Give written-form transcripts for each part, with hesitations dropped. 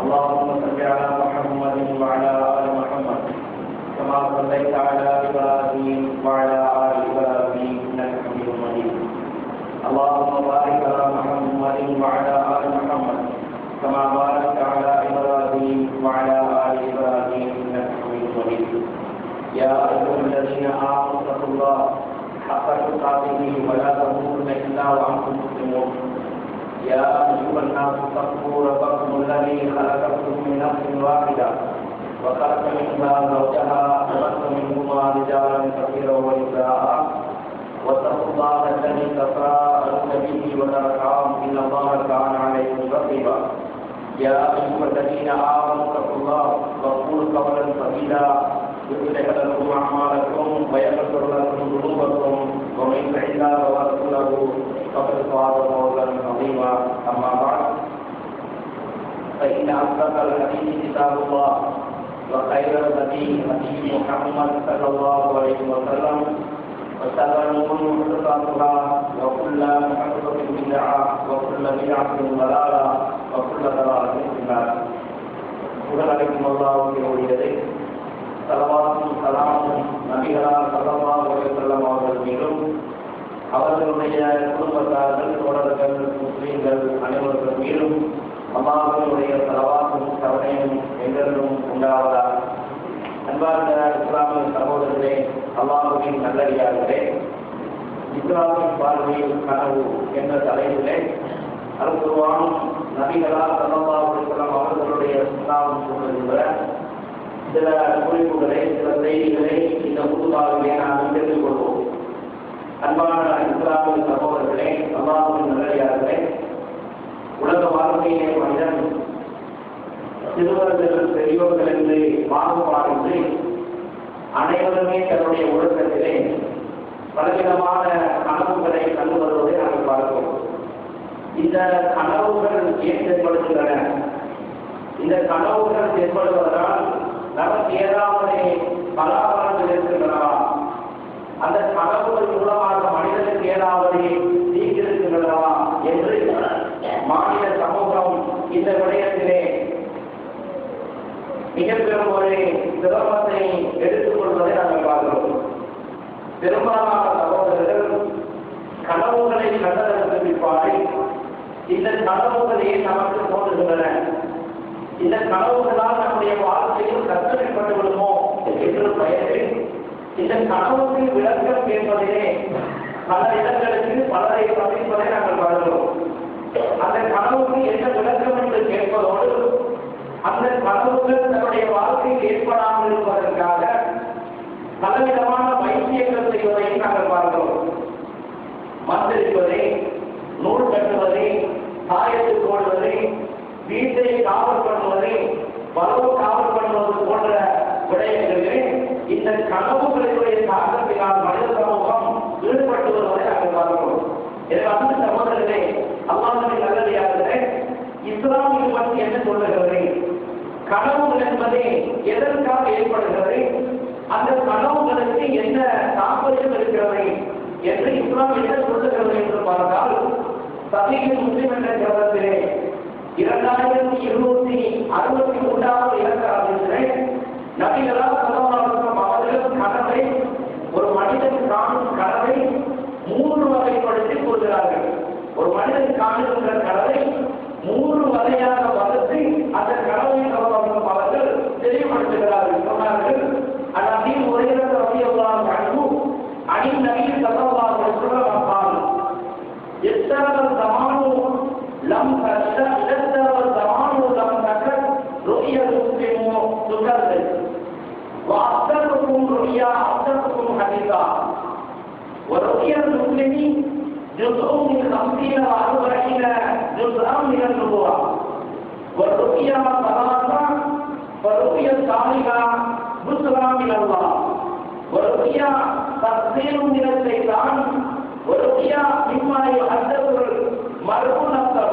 اللهم صل على محمد وعلى آل محمد كما صليت على إبراهيم وعلى آل إبراهيم إنك حميد مجيد. اللهم بارك على محمد وعلى آل محمد كما باركت على إبراهيم وعلى آل إبراهيم إنك حميد مجيد. يا أيها الذين آمنوا اتقوا الله حق تقاته ولا تموتن إلا وأنتم مسلمون. يا أيها الناس اتقوا ربكم الذي خلقكم من نفس واحدة وخلق منها زوجها وبث منهما رجالا كثيرا ونساء واتقوا الله الذي تساءلون به والأرحام إن الله كان عليكم رقيبا. يا أيها الذين آمنوا اتقوا الله وقولوا قولا سديدا يصلح لكم أعمالكم ويغفر لكم ذنوبكم ومن يطع الله ورسوله فقد فاز فوزا عظيما. أما بعد فإن أصدق الحديث كتاب الله وخير الهدي هدي محمد صلى الله عليه وسلم وشر الأمور محدثاتها وكل محدثة بدعة وكل بدعة ضلالة وكل ضلالة في النار. عليكم الله وبركاته. சலவாத்தும் சலாமும் நபிகளார் ஸல்லல்லாஹு அலைஹி வஸல்லம் அவர்கள் மீதும் அவர்களுடைய குடும்பத்தார்கள் தோழர்கள் முஸ்லிம்கள் அனைவர்கள் மீதும் அல்லாஹ்வுடைய சலவாத்தும் கருணையும் என்றென்றும் உண்டாவதாக. அன்பார்ந்த இஸ்லாமிய சகோதரர்களே, அல்லாஹ்வின் நல்லடியார்களே, இஸ்லாமின் பார்வையில் கனவு என்ற தலைப்பிலே அல்-குர்ஆனும் நபிகளார் ஸல்லல்லாஹு அலைஹி வஸல்லம் அவர்களுடைய சுன்னாவும் சொல்லுகின்ற சில குறிப்புகளை, சில செய்திகளை இந்த புதுவாகவே நாம் தெரிந்து கொள்வோம். அன்பான இஸ்லாமிய சகோதரர்களே, அல்லாஹ்வின் நல்லடியார்களே, உலக வாழ்க்கையிலே மனிதன் சிறுவர்கள் பெரியோர்கள் என்று பாகுபாடின்றி அனைவருமே தன்னுடைய ஒழுக்கத்திலே பலவிதமான கனவுகளை கண்டு வருவதை நாங்கள் பார்க்கிறோம். இந்த கனவுகள் ஏன் ஏற்படுகின்றன? இந்த கனவுகள் ஏற்படுவதால் நமக்கு ஏதாவது பலாபலங்கள் இருக்கின்றனவா? அந்த கனவுகள் மூலமாக மனிதனுக்கு ஏதாவது தீங்கு இருக்கின்றனவா என்று மாநில சமூகம் இந்த விடயத்திலே மிக பெரும் ஒரு சிரமத்தை எடுத்துக்கொள்வதை நாங்கள் பார்க்கிறோம். பெரும்பாலான சகோதரர்கள் கனவுகளை கண்டதற்கு பிற்பாடு இந்த கனவுகளே நமக்கு தோன்றுகின்றன, இந்த கனவுகளால் நம்முடைய வாழ்க்கையில் கஷ்டப்பட்டு விடுமோ என்று பயந்து இந்த கனவுக்கு விளக்கம் கேட்பதிலே பல இடங்களுக்கு பலரை சந்திப்பதை நாங்கள் பார்க்கிறோம். அந்த கனவுக்கு என்ன விளக்கம் என்று கேட்பதோடு அந்த கனவுகள் தன்னுடைய வாழ்க்கையில் ஏற்படாமல் இருப்பதற்காக பலவிதமான வைத்தியங்கள் செய்வதையும் நாங்கள் பார்க்கிறோம். மந்திரிப்பதை, நூல் கட்டுவதை, சாயத்து போடுவதை, வீட்டை காவல் பண்ணுவதை, பலவு காவல் பண்ணுவது போன்ற விடயங்களிலே இந்த கனவுகளுடைய தாக்கத்தினால் மனித சமூகம் ஈடுபட்டு வருவதை நாங்கள் பார்க்கிறோம். எனவே அந்த சகோதரர்களே, அல்லாஹ்வின் நல்லடியார்களே, இஸ்லாம் இது பற்றி என்ன சொல்லுகிறது? கனவுகள் என்பது எதற்காக ஏற்படுகிறது? அந்த கனவுகளுக்கு என்ன தாற்பயம் இருக்கிறது என்று இஸ்லாம் என்ன சொல்லுகிறது என்று பார்த்தால், சஹீஹ் முஸ்லிம் என்ற கிரந்தத்திலே 2263வது இலக்க ஆதிசிலே நபிகளார் ஸல்லல்லாஹு அலைஹி வஸல்லம் அவர்கள் கனவை, ஒரு மனிதன் காணும் கனவை 3 வகைப்படுத்தி கூறுகிறார்கள். ஒரு மனிதன் காணுகின்ற கனவை 3 வகையாக வகுத்து அந்த கனவை அவர்கள் தெளிவுபடுத்துகிறார்கள். சொன்னார்கள், அந்நபி ஹுரைரா ரலியல்லாஹு அன்ஹு அன் நபி ஸல்லல்லாஹு அலைஹி வஸல்லம் قال يسترب الزمان لم تشتد الزمان لم تكد رؤيا المسلم تكذب وأصدقكم رؤيا أصدقكم حديثا ورؤيا المسلم جزء من 50 و40 جزءا من النبوة والرؤيا ثلاثة فرؤيا الصالحة بشرى من الله ورؤيا تفسير من الشيطان ورؤيا مما يحدث المرء نفسه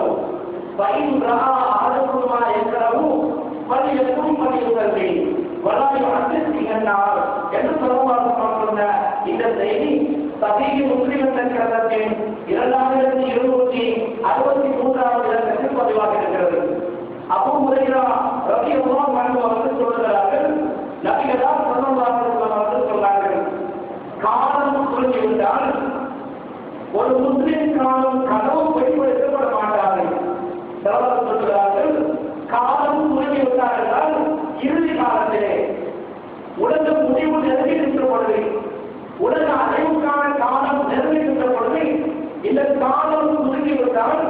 فإن رأى أحدكم ما يكره فليكن فليصلي ولا يحدث به النار என்று ஸல்லல்லாஹு அலைஹி வஸல்லம் இந்த செய்தி சஹீஹ் முஸ்லிம் என்ற கிரந்தத்தின் 2263வது இலக்கத்தில் பதிவாக இருக்கிறது. அபூ ஹுரைரா ரலியல்லாஹு அன்ஹு அவர்கள் சொல்கிறார்கள், நபிகளார் ஸல்லல்லாஹு அலைஹி வஸல்லம் அவர்கள் சொன்னார்கள், காலம் சொல்லிவிட்டால் ஒரு முஸ்லிம் காலம் கனவு வெளிப்படுத்தப்பட மாட்டார்கள். சொல்கிறார்கள், காலம் சொல்லிவிட்டால் என்றால் இறுதி காலத்திலே உலக முடிவு நெருங்குகின்ற பொழுது, உலக அழிவுக்கான காலம் நெருங்குகின்ற பொழுது, இந்த காலம் முழுகிவிட்டால்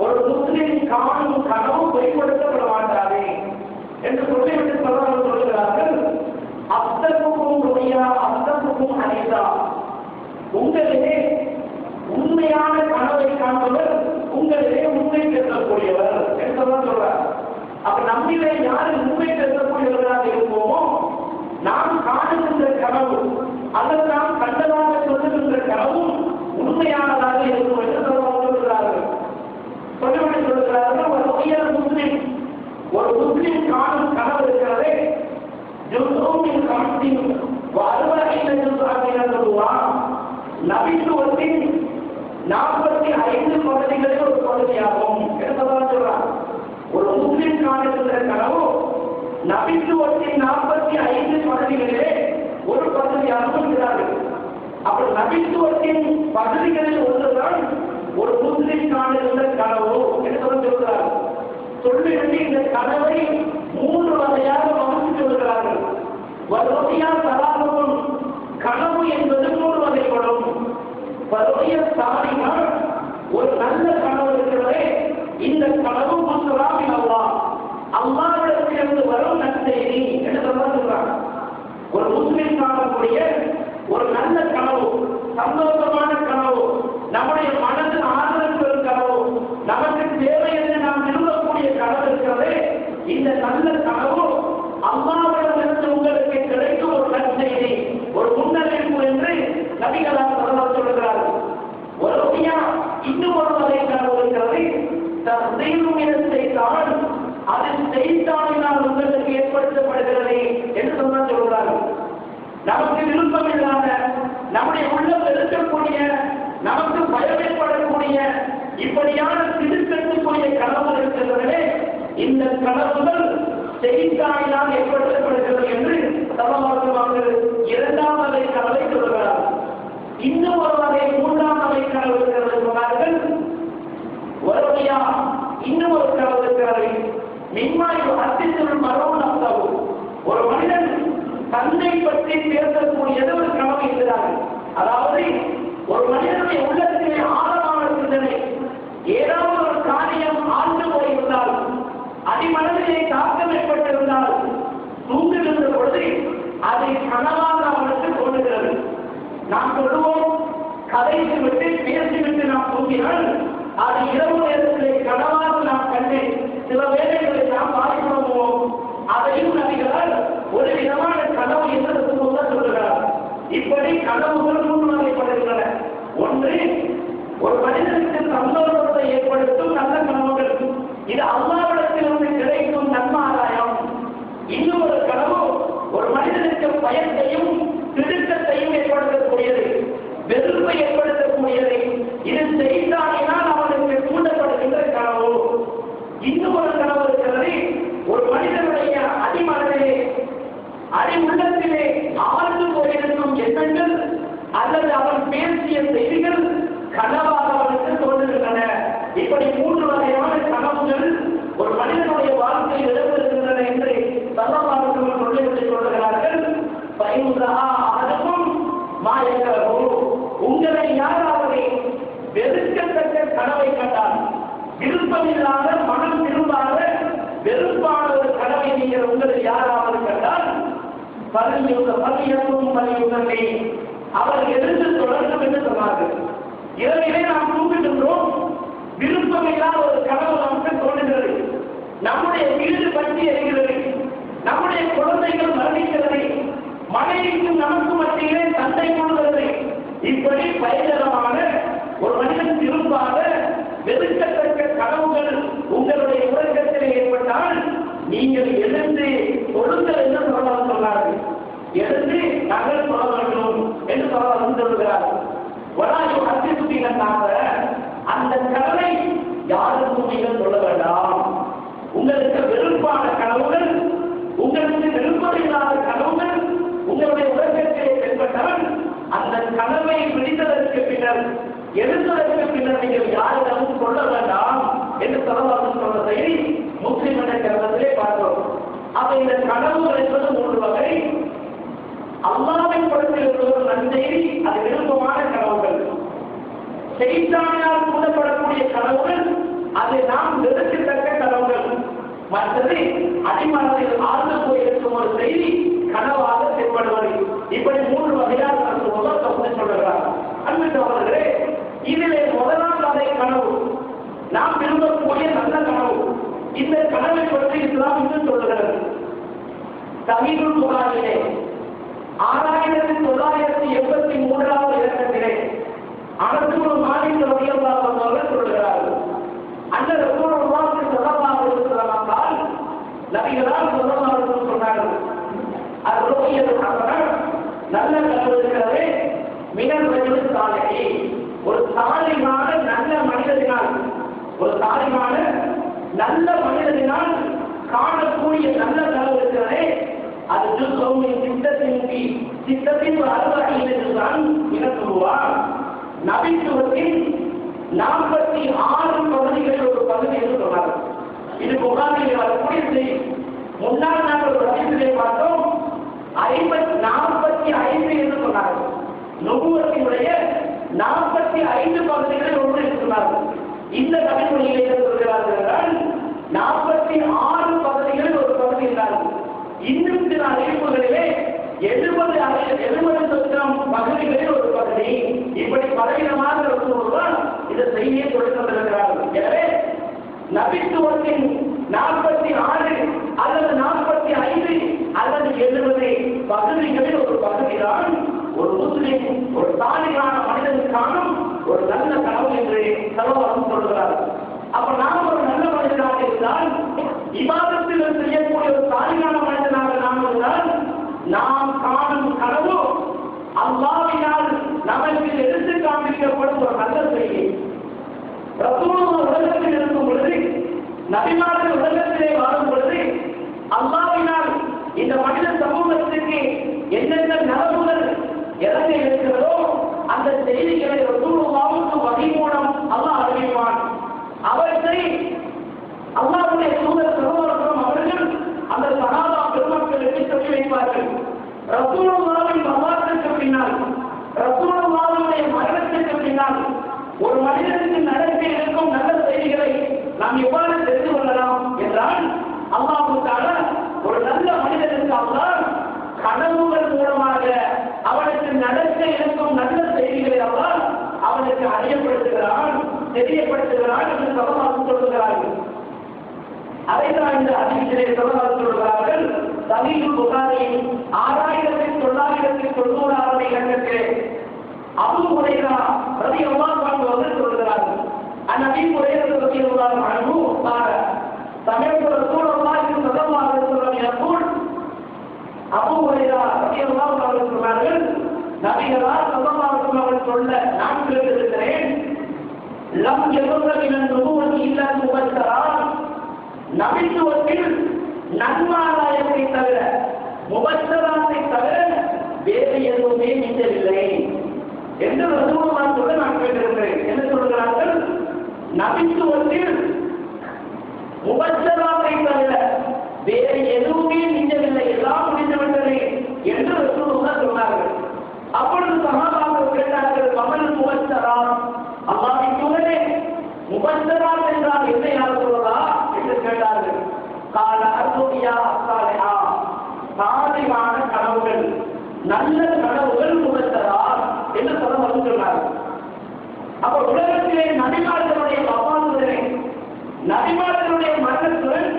ஒரு முஸ்லிம் காணும் கனவு வெளிப்படுத்தப்பட மாட்டாரே என்று சொல்லிவிட்டு சொல்கிறார்கள், அத்தப்புக்கும் ருயா அத்தப்புக்கும் அனிதா, உங்களிலே உண்மையான கனவை காண்பவர் உங்களிலே உண்மை பேசக்கூடியவர் என்றுதான் சொல்றார். அப்ப நம்மிலே யாரு உண்மை பேசக்கூடியவர்களாக இருப்போமோ, நாம் காணுகின்ற கனவு அல்லது நாம் கண்டதாக சொல்லுகின்ற கனவும் உண்மையானதாக இருக்கும் என்று சொல்கிறார்கள். சொல்லிவிட்டு சொல்கிறார்கள், ஒரு உயர் முஸ்லிம், ஒரு முஸ்லிம் காணும் கனவு இருக்கிறதே, நபித்துவத்தின் 45 பகுதிகளில் ஒரு பகுதியாகும் என்பதாக சொல்றார். ஒரு முஸ்லிம் காணுகின்ற கனவு நபித்துவத்தின் 45 பகுதிகளிலே ஒரு பகுதியாக இருக்கிறார்கள். அப்ப நபித்துவத்தின் பகுதிகளில் ஒன்றுதான் ஒரு முஸ்லிம் காணுகின்ற கனவு என்று சொல்கிறார். சொல்லிவிட்டு இந்த கனவை 3 வகையாக வகுத்து சொல்கிறார்கள். வருகையா சலாபம், கனவு என்பது 3 வகைப்படும். வருகைய சாரினா ஒரு நல்ல கனவு இருக்கிறதே, இந்த கனவு முஸ்லிமின் அல்லாஹ்விடத்திலிருந்து வரும் நற்செய்தி என்று சொல்றாங்க. ஒரு முஸ்லிம் காணக்கூடிய ஒரு நல்ல கனவு, சந்தோஷமான கனவு, நம்முடைய மனது ஆதரவு பெறும் கனவு, நமக்கு தேவை என்று நாம் விரும்பக்கூடிய கனவு இருக்கிறதே, இந்த நல்ல கனவு அல்லாஹ்விடமிருந்து உங்களுக்கு கிடைக்கும் ஒரு நற்செய்தி, ஒரு முன்னறிவிப்பு என்று நபிகளார் சொல்கிறார்கள். ஒரு இன்னும் ஒரு வகை கனவு இருக்கிறது, செய்தான் அது செய்தானினால் உங்களுக்கு ஏற்படுத்தப்படுகிறது என்று சொல்கிறார்கள். நமக்கு விருப்பம் இல்லாத, நம்முடைய உள்ளம் இருக்கக்கூடிய, நமக்கு பயம் ஏற்படக்கூடிய இப்படியான திருத்தக்கூடிய கனவு இருக்கிறதே, இந்த கனவுகள் செய்தானினால் ஏற்படுத்தப்படுகிறது என்று சமமாக 2ஆம் வகை கனவை சொல்கிறார். இன்னும் ஒரு வகை 3ஆம் வகை கனவு இருக்கிறது சொன்னார்கள். ஒருமையா இன்னும் ஒரு கனவு இருக்கிறது, மின்மாய் அத்திசல் மரபு அர்த்தம். ஒரு மனிதன் தன்னை பற்றி பேசக்கூடியது ஒரு கனவு இருக்கிறார்கள். அதாவது ஒரு மனிதனுடைய உள்ளத்திலே ஆழமான சிந்தனை, ஏதாவது ஒரு காரியம் ஆழ்ந்து போயிருந்தால், அடிமனதிலே தாக்கம் ஏற்பட்டிருந்தால், தூங்குகின்ற பொழுது அதை கனவாக அவனுக்கு தோன்றுகிறது. நாம் சொல்லுவோம், கதைத்து விட்டு பேசிவிட்டு நாம் தூங்கினால் அது இரவு நேரத்திலே கனவாக நாம் கண்டேன். சில வேளைகளை நாம் பாதிப்படுவோம். அதையும் நபிகளால் ஒரு விதமான கனவு என்று சொல்லுகிறார். இப்படி கனவுகள் 3 வகைப்படுகின்றன. ஒன்று, ஒரு மனிதனுக்கு சந்தோஷத்தை ஏற்படுத்தும் நல்ல கனவுகள், இது அல்லாஹ்விடத்திலிருந்து கிடைக்கும் நன்மாராயம். இன்னும் ஒரு கனவு ஒரு மனிதனுக்கு பயத்தையும் திடுக்கத்தையும் ஏற்படுத்தக்கூடியது, வெறுப்பை ஏற்படுத்தக்கூடியது, இது செய்தானினால் அவனுக்கு தூண்டப்படுகின்ற கனவு. இன்னும் ஒரு கனவு இருக்கிறது, ஒரு மனிதனுடைய அடிமனதிலே, அடி உள்ளத்திலே ஆழ்ந்து போயிருக்கும் எண்ணங்கள் அல்லது அவன் பேசிய செய்திகள் கனவாக அவனுக்கு தோன்றுகின்றன. இப்படி 3 வகையான கனவுகள் ஒரு மனிதனுடைய வாழ்க்கையில் இடம்பெறுகின்றன என்று சல்லல்லாஹு அலைஹி சொல்லுகிறார்கள். அதுக்கும் உங்களை யாராவது வெறுக்கத்தக்க கனவை கண்டால், விருப்பமில்லாத, மனம் விரும்பாத, வெறுப்பான ஒரு கனவை நீங்கள் உங்களில் யாராவது கண்டால், அவர் எழுந்து தொடர்ந்தும் என்று சொன்னார்கள். இரவிலே நாம் தூங்குகின்றோம், விருப்பமில்லாத ஒரு கனவு நமக்கு தோன்றுகிறது. நம்முடைய வீடு பற்றி எறிகிறது, நம்முடைய குழந்தைகள் மரணிக்கிறது, மனைவிக்கும் நமக்கு மத்தியிலே சண்டை கொள்கிறது. இப்படி பயங்கரமான ஒரு மனிதன் விரும்பாத வெறுக்கத்தக்க கனவுகள் உங்களுடைய உலகத்திலே ஏற்பட்டால் நீங்கள் எழுந்து கொடுங்கள் என்று சொன்னார்கள். எழுந்து நகல் சொல்ல வேண்டும் என்று சொல்லுகிறார். அந்த கனவை யாருக்கும் நீங்கள் சொல்ல வேண்டாம். உங்களுக்கு உங்களுடைய உலகத்திலே தென்பட்டால் அந்த கனவை பிடித்ததற்கு பின்னர் எழுந்ததற்கு பின்னர் நீங்கள் யாரிடமும் சொல்ல வேண்டாம் என்று சொல்லலாம் சொன்ன செய்தி முஸ்லிம் என்ற கருத்திலே பார்க்கிறோம். அப்ப இந்த கனவுகள் என்பது 3 வகை. அல்லாஹ்வின் புறத்தில் ஒரு நற்செய்தி, அது விருப்பமான கனவுகள். ஷைத்தானினால் தூண்டப்படக்கூடிய கனவுகள், அது நாம் வெறுக்கத்தக்க கனவுகள். மற்றது அடிமனதில் ஆழ்ந்து போயிருக்கும் ஒரு செய்தி கனவாக தென்படுவது. இப்படி 3 வகையாக சொல்லுகிறார். அன்பு சகோதரர்களே, இதிலே முதலாம் வகை கனவு நாம் விரும்பக்கூடிய நல்ல கனவு. இந்த கனவை பற்றி இஸ்லாம் இன்னும் சொல்லுகிறது. சஹீஹுல் புகாரிலே 6983வது இலக்கத்திலே அனஸ் இப்னு மாலிக் ரலியல்லாஹு அன்ஹு அவர்கள் சொல்கிறார்கள், அந்த ரசூலுல்லாஹி ஸல்லல்லாஹு அலைஹி வஸல்லம் நபிகளார் ஸல்லல்லாஹு அலைஹி வஸல்லம் சொன்னார்கள், அர்-ருஹ்யத்து ஹஸனா, நல்ல கனவு இருக்கிறதே, மினல் ரஜுல் சாலிஹி, ஒரு சாலிஹான நல்ல மனிதனால், ஒரு சாலிஹான நல்ல மனிதனால் காணக்கூடிய நல்ல கனவு இருக்கிறதே, அது ஜுஸ்ஸுமின் சித்தத்தின் ஒரு அறுபடைதான் என சொல்லுவார். நபித்துவத்தின் 46 பகுதிகளில் ஒரு பகுதி என்று சொன்னார். இது புகாரிலே வரக்கூடிய செய்தி. முன்னால் நாங்கள் ஒரு ஹதீஸிலே பார்த்தோம், 45 என்று சொன்னார்கள். நுபுவத்தினுடைய 45 பகுதிகளில் ஒன்று என்று சொன்னார்கள். இந்த கவிதையிலே சொல்கிறார்கள் என்றால் 46 பகுதிகளில் ஒரு பகுதி இருந்தார்கள். இன்னும் சில அறிவிப்புகளிலே 70 பகுதிகளில் ஒரு பகுதி, இப்படி பலவிதமாக ஒருவர் இந்த செய்தியை கொடுத்திருக்கிறார்கள். எனவே நபித்துவத்தின் 46 அல்லது 45 அல்லது 70 பகுதிகளில் ஒரு பகுதிதான் ஒரு முஸ்லிம், ஒரு சாலிஹான மனிதனுக்கான ஒரு நல்ல கனவு என்று சலவாரம் சொல்கிறார்கள். அப்ப நாம் ஒரு நல்ல மனிதனாக இருந்தால், இபாதத்தில் செய்யக்கூடிய ஒரு சாலிஹான மனிதனாக நாம் இருந்தால், நாம் காணும் கனவு அல்லாஹ்வினால் நமக்கு எடுத்து காண்பிக்கப்படும் ஒரு நல்ல செய்தி. ரசூலுல்லாஹ் உலகத்தில் இருக்கும் பொழுது, நபிமார்கள் உலகத்திலே வாழும் பொழுது, அல்லாஹ்வினால் இந்த மனித சமூகத்திற்கு என்னென்ன நலவுகள் இறங்க இருக்கிறதோ அந்த செய்திகளை ரசூலுல்லாஹ்வுக்கு வஹி மூலம் அல்லாஹ் அறிவிப்பான். அவற்றை அல்லாஹ்வுடைய தூதர் ஸல்லல்லாஹு அவர்கள் அந்த சஹாபா பெருமக்களுக்கு சொல்லி வைப்பார்கள். ரசூலுல்லாஹின் வஃபாத்துக்கு பின்னால், ரசூலுல்லாஹுடைய மரணத்திற்கு பின்னால் ஒரு மனிதனுக்கு நடக்க இருக்கும் நல்ல செய்திகளை நாம் எவ்வாறு தெரிந்து கொள்ளலாம் என்றால், அல்லாஹ் தஆலா ஒரு நல்ல மனிதனுக்கு அல்லாஹ் கனவுகள் மூலமாக அவனுக்கு நடக்க இருக்கும் நல்ல செய்திகளை அல்லாஹ் அவனுக்கு அறியப்படுத்துகிறான், தெரியப்படுத்துகிறான் என்று ஸல்லல்லாஹு சொல்கிறார்கள். அதைத்தான் இந்த ஹதீஸிலே ஸல்லல்லாஹு சொல்கிறார்கள். சஹீஹுல் புகாரியின் 6990வது இலக்கத்திலே அபூ ஹுரைரா ரலியல்லாஹு அன்ஹு அவர்கள் சொல்கிறார்கள், அன்னபி ஹுரைரா ரலியல்லாஹு அன்ஹு قال سمعت رسول الله صلى الله عليه وسلم يقول, அபூ ஹுரைரா ரலியல்லாஹு அன்ஹு சொன்னார்கள், நபிகளார் ஸல்லல்லாஹு அலைஹி வஸல்லம் சொல்ல நான் கேட்டிருக்கிறேன், லம் யகுர்ர மினன் நுபுவத்தி இல்லா முபஷ்ஷரா, நபித்துவத்தில் நன்மாராயத்தை தவிர, முபஷ்ஷராத்தை தவிர வேறு எதுவுமே மிஞ்சவில்லை என்று ரசூலுல்லாஹ் சொல்ல நான் கேட்டிருக்கிறேன். என்ன சொல்கிறார்கள்? நபித்துவத்தில் முபஷ்ஷராத்தை தவிர வேறு எதுவுமே மிஞ்சவில்லை, எல்லாம் முடிந்துவிட்டது என்று ரசூலுல்லாஹ் சொன்னார்கள். அப்பொழுது சஹாபாக்கள் கேட்டார்கள், கமல் முபஷ்ஷரா, அல்லாஹ்வின் தூதரே, முபஷ்ஷரா என்றால் என்ன யார் சொல்றா என்று கேட்டார்கள். கால அர்ருயா அஸ்ஸாலிஹா, சாலிஹான கனவுகள், நல்ல கனவுகள் முபஷ்ஷரா என்று சொல்ல சொன்னார்கள். அப்ப உலகத்திலே நபிமார்களுடைய வஃபாத்துடன், நபிமார்களுடைய மரணத்துடன்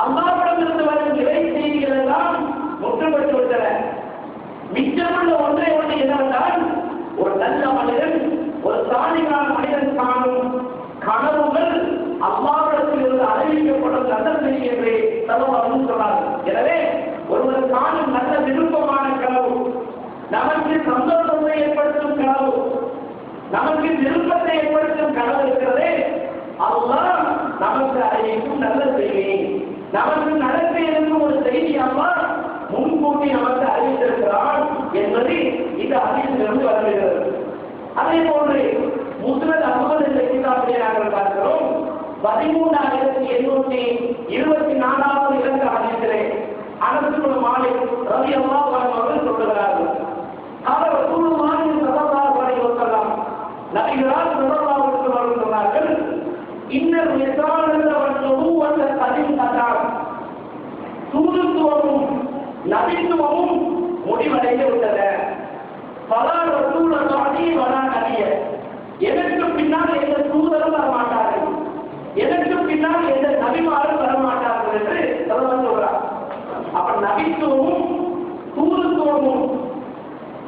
அல்லாஹ்விடமிருந்து வரும் இறை செய்திகள் எல்லாம் முற்றுப்பட்டு விட்டன. மிச்சமுள்ள ஒன்றை ஒன்று என்னவென்றால், ஒரு நல்ல மனிதன், ஒரு சாலிஹான மனிதன் காணும் கனவுகள் அல்லாஹ்விடத்தில் இருந்து அறிவிக்கப்படும் நல்ல செய்தி என்று ஸல்லல்லாஹு சொன்னார்கள். எனவே ஒருவர் காணும் நல்ல விருப்பமான கனவு, நமக்கு சந்தோஷத்தை ஏற்படுத்தும் கனவு, நமக்கு விருப்பத்தை ஏற்படுத்தும் கனவு இருக்கிறதே, அல்லாஹ் நமக்கு அறிவிக்கும் நல்ல செய்தி, நமக்கு நடக்க இருக்கும் ஒரு செய்தி அல்லாஹ் முன்கூட்டி நமக்கு அறிவித்திருக்கிறார். என்பது இந்த ஹதீஸிலிருந்து வருகிறது. அதே போன்று முஸ்னத் அஹ்மத் என்ற கிதாபிலே நாங்கள் பார்க்கிறோம் 13,824 இலக்க ஹதீஸிலே அனஸ் இப்னு மாலிக் ரலியல்லாஹு அன்ஹு அவர்கள் சொல்கிறார்கள், அவர் ரசூலுல்லாஹி ஸல்லல்லாஹு அலைஹி வஸல்லம் நபிகளார் ஸல்லல்லாஹு அலைஹி வஸல்லம் சொன்னார்கள், இன்னல் ரிசாலத வன் நபுவத கதின் ததார், தூதுத்துவமும் நபித்துவமும் முடிவடைந்து விட்டது. பலா ரசூல பாதி வலா நபிய, எனக்கு பின்னால் எந்த தூதரும் வரமாட்டார்கள், எனக்கு பின்னால் எந்த நபிமாரும் வரமாட்டார்கள் என்று சொல்றார். அப்ப நபித்துவமும் தூதுத்துவமும்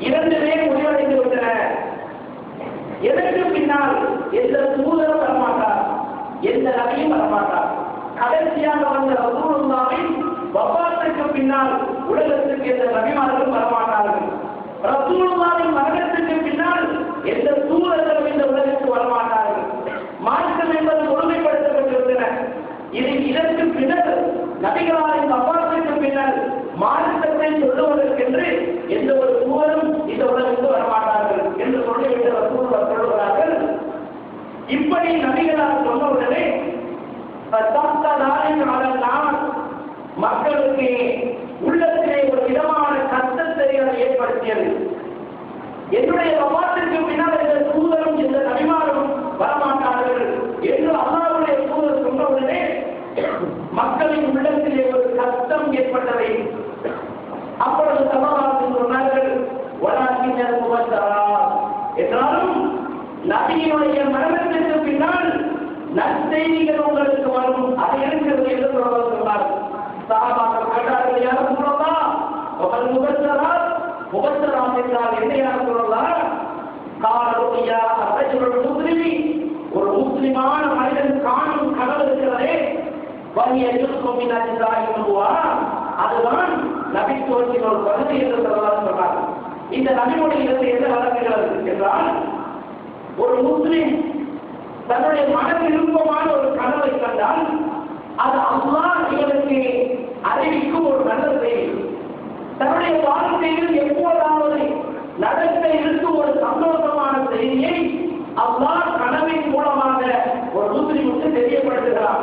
இரண்டுமே முடிவடைந்து விட்டன. எனக்கு பின்னால் எந்த தூதரும் வரமாட்டார், எந்த நபியும் வரமாட்டார். கடைசியாக வந்த ரசூலுல்லாஹின் வஃபாத்துக்கு பின்னால் உலகத்துக்கு எந்த நபிமார்களும் வரமாட்டார்கள். ரசூலுல்லாஹின் மரணத்துக்கு பின்னால் எந்த தூதர்களும் இந்த உலகத்துக்கு வரமாட்டார்கள். மார்க்கம் என்பது ஒழுமைப்படுத்தப்பட்டிருந்தன. இதற்கு பின்னர் நபிகளாரின் வஃபாத்துக்கு பின்னர் மார்க்கத்தை சொல்லுவதற்கென்று எந்த ஒரு தூதரும் இந்த உலகத்துக்கு வரமாட்டார்கள் என்று சொல்லிவிட்டு ரசூலுல்லாஹ் சொல்லுகிறார்கள். இப்படி நபிகளார் சொன்னவுடனே மக்களுக்கு உள்ளத்திலே ஒரு விதமான கஷ்டத்தை ஏற்படுத்தியது. என்னுடைய வஃபாத்திற்கு பின்னால் எந்த தூதரும் எந்த நபிமாரும் வரமாட்டார்கள் என்று அல்லாஹ்வுடைய தூதர் சொன்னவுடனே மக்களின் உள்ளத்திலே ஒரு கஷ்டம் ஏற்பட்டதை. அப்பொழுது சல்லல்லாஹு சொன்னார்கள், வலாக்கின்னல் முபஷ்ஷரா, என்றாலும் நபியினுடைய மரணத்திற்கு பின்னால் நற்செய்திகள் உங்களுக்கு வரும், அது இருக்கிறது என்று சொன்னார். சஹாபாக்கள் கேட்டார்கள், யா ரசூலல்லாஹ், வல் முபஷ்ஷராத், முபஷ்ஷராத் என்றால் என்ன யா ரசூலல்லாஹ்? காலு யா ரஜுலுல் முஸ்லிமி, ஒரு முஸ்லிமான மனிதன் காணும் கனவு இருக்கிறதே, வஹிய யுஸ்கு மின் அஜ்ஸாஇல் நுபுவா, அதுதான் நபித்துவத்தின் ஒரு பகுதி என்று சொன்னார். இந்த நபிமொழியிலிருந்து என்ன வழங்குகிறது என்றால், ஒரு முஸ்லிம் தன்னுடைய மன விருப்பமான ஒரு கனவை கண்டால் அது அல்லாஹ் இவருக்கு அறிவிக்கும் ஒரு நல்ல செய்தி. தன்னுடைய வாழ்க்கையில் எப்போதாவது நடக்க இருக்கும் ஒரு சந்தோஷமான செய்தியை அல்லாஹ் கனவின் மூலமாக ஒரு முஸ்லிமுக்கு தெரியப்படுத்துகிறார்.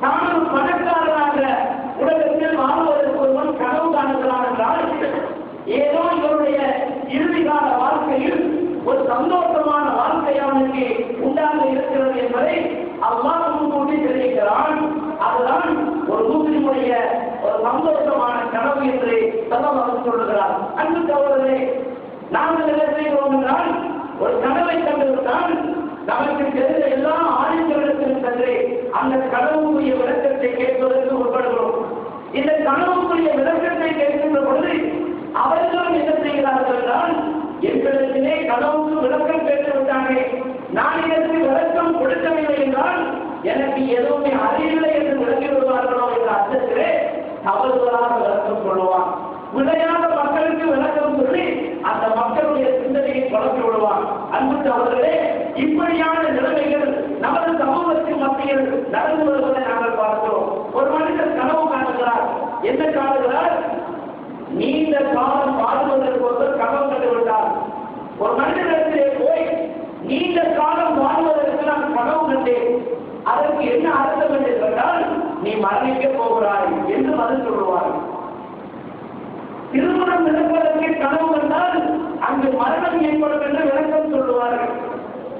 தான் ஒரு பணக்காரராக உலகத்தில் வாழ்வதற்கு ஒருவன் கனவு காணுகிறான் என்றால் ஏதோ இவருடைய இறுதிகால வாழ்க்கையில் ஒரு சந்தோஷமான வாழ்க்கை அவனுக்கு உண்டாக இருக்கிறது என்பதை அல்லாஹ் முன்கூட்டி தெரிவிக்கிறான். அதுதான் ஒரு முஸ்லிமுடைய ஒரு சந்தோஷமான கனவு என்று ஸல்லல்லாஹு சொல்லுகிறார். அன்பு சகோதரர்களே, நாங்கள் என்ன செய்கிறோம் என்றால், ஒரு கனவை கண்டுவிட்டால் நமக்கு தெரிந்த எல்லா ஆளுநர்களுக்கும் சென்று அந்த கனவுக்குரிய விளக்கத்தை கேட்பதற்கு முற்படுகிறோம். இந்த கனவுக்குரிய விளக்கத்தை கேட்கின்ற பொழுது அவர்களும் என்ன செய்கிறார்கள் என்றால், எங்களிடத்திலே கனவுக்கு விளக்கம் கேட்டு விட்டாங்க, நான் இதற்கு விளக்கம் கொடுக்கவில்லை என்றால் எனக்கு எதுவுமே அறிவில்லை என்று விளக்கி விடுவார்களோ என்ற அர்த்தத்திலே தவறுதலாக விளக்கம் சொல்லுவான். விளையாட மக்களுக்கு விளக்கம் சொல்லி அந்த மக்களுடைய சிந்தனையை குழப்பி விடுவான். அன்பு அவர்களே, இப்படியான நிலைமைகள் நமது சமூகத்தின் மத்தியில் நடந்து வருவதை நாங்கள் பார்க்கிறோம். ஒரு மனிதர் கனவு காணுகிறார். என்ன காணுகிறார்? நீண்ட காலம் வாழ்வதற்கு கனவு கண்டுவிட்டார். ஒரு மனிதனிடத்திலே போய் நீண்ட காலம் வாழ்வதற்கு நான் கனவு கண்டேன், அதற்கு என்ன அர்த்தம் என்று கேட்டால், நீ மரணிக்க போகிறாய் என்று பதில் சொல்லுவார். திருமணம் நடப்பதற்கு கனவு கண்டால் அங்கு மரணம் ஏற்படும் என்று விளக்கம் சொல்லுவார்கள்.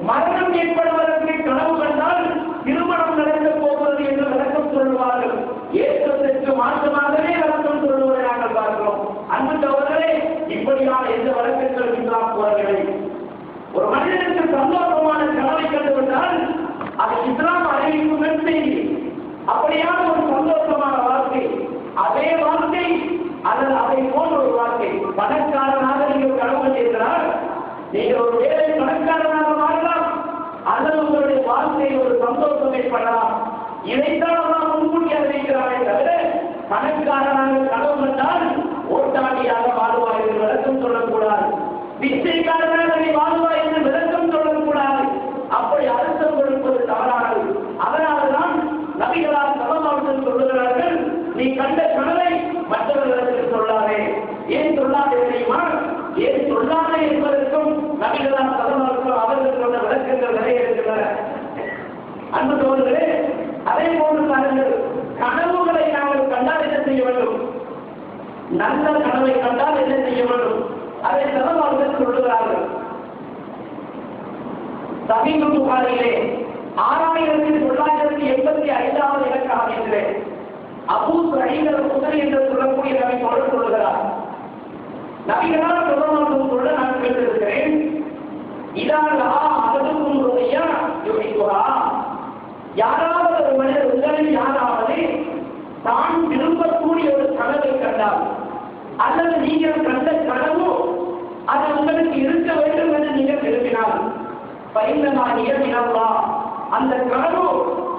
மரணம் ஏற்படுவதற்கு கனவு கண்டால் திருமணம் நடக்கப் போகிறது என்று விளக்கம் சொல்லுவார்கள். ஏற்றத்திற்கு மாற்றமாகவே விளக்கம் சொல்லுவதை நாங்கள் பார்க்கிறோம். அன்பு சகோதரரே, இப்படியான எந்த வழக்கங்கள் இஸ்லாம் கூறவில்லை. ஒரு மனிதனுக்கு சந்தோஷமான கனவை கண்டுவிட்டால் அது இஸ்லாம் அறிவிக்கும் செய்தி. அப்படியான ஒரு சந்தோஷமான வாழ்க்கை, அதே வாழ்க்கை அதை போன்ற ஒரு வாழ்க்கை. பணக்காரனாக நீங்கள் கனவு கண்டிருக்கிறார், நீங்கள் ஒரு வேலை பணக்காரனாக மாறலாம், அல்லது உங்களுடைய வாழ்க்கையில் ஒரு சந்தோஷம் ஏற்படலாம். இதைத்தான் நாம் முன்கூட்டி அறிவிக்கிறாரே தவிர, பணக்காரனாக கனவு கண்டால் ஓட்டாளியாக வாழ்வாய் என்று விளக்கம் சொல்லக்கூடாது, பிச்சைக்காரனாக நீ வாழ்வாய் என்று விளக்கம் சொல்லக்கூடாது. அப்படி அர்த்தம் கொடுப்பது தவறானது. அதனால்தான் நபிகளார் ஸல்லல்லாஹு சொல்லுகிறார்கள், நீ கண்ட கனவை மற்றவர்களுக்கு சொல்லாதே. ஏன் சொல்லாதே தெரியுமா? சொல்கிறார்கள், கனவுகளை நாங்கள் கண்டால் என்ன செய்ய வேண்டும்? நல்ல கனவை கண்டால் என்ன செய்ய வேண்டும்? அதை சிறப்பாக சொல்லுகிறார்கள். சஹீஹ் புகாரியிலே 6985வது இலக்க ஹதீஸிலே அபூ சயீத் அல்-குத்ரி என்று சொல்லக்கூடிய நபி சொல்லுகிறார், நபிகளார் சொல்லணும் சொல்ல நான் கேட்டிருக்கிறேன், இதா லஹா அஹதுக்கும் ருயா யுஹிப்புஹா, யாராவது ஒரு மனிதர் உங்களில் யாராவது தான் விரும்பக்கூடிய ஒரு கனவை கண்டால் அல்லது நீங்கள் கண்ட கனவு அது உங்களுக்கு இருக்க வேண்டும் என்று நீங்கள் விரும்பினால் அந்த கனவு